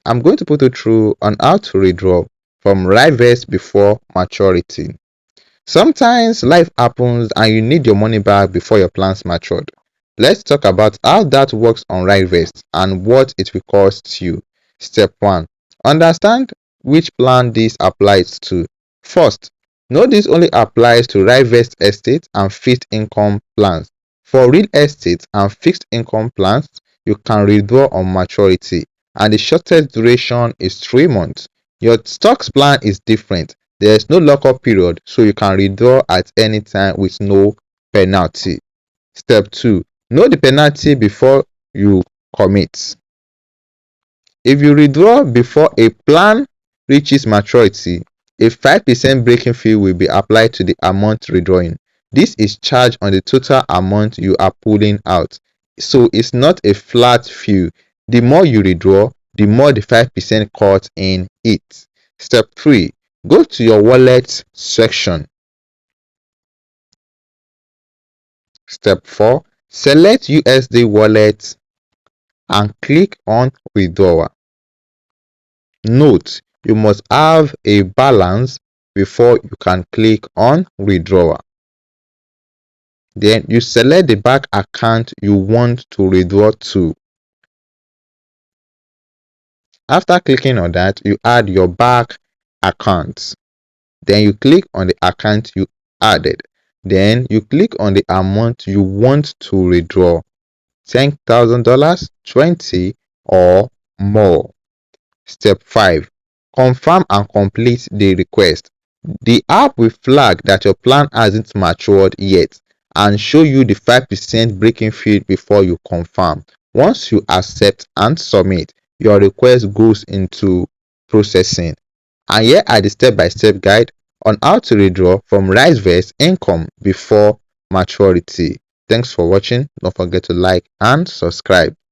I'm going to put you through on how to withdraw from Risevest before maturity. Sometimes life happens and you need your money back before your plans matured. Let's talk about how that works on Risevest and what it will cost you. Step 1. Understand which plan this applies to. First, know this only applies to Risevest estate and fixed income plans. For real estate and fixed income plans, you can withdraw on maturity and the shortest duration is 3 months. Your stocks plan is different. There is no lockup period, so you can withdraw at any time with no penalty. Step 2. Know the penalty before you commit. If you withdraw before a plan reaches maturity, a 5% breaking fee will be applied to the amount withdrawing. This is charged on the total amount you are pulling out. So it's not a flat fee. The more you withdraw, the more the 5% cut in it. Step 3. Go to your wallet section. Step 4. Select USD wallet and click on withdrawal. Note, you must have a balance before you can click on withdrawal. Then you select the bank account you want to withdraw to. After clicking on that, you add your bank account. Then you click on the account you added. Then you click on the amount you want to withdraw. $10,000, 20 or more. Step 5. Confirm and complete the request. The app will flag that your plan hasn't matured yet and show you the 5% breaking fee before you confirm. Once you accept and submit, your request goes into processing. And here are the step-by-step guide on how to withdraw from Risevest income before maturity. Thanks for watching. Don't forget to like and subscribe.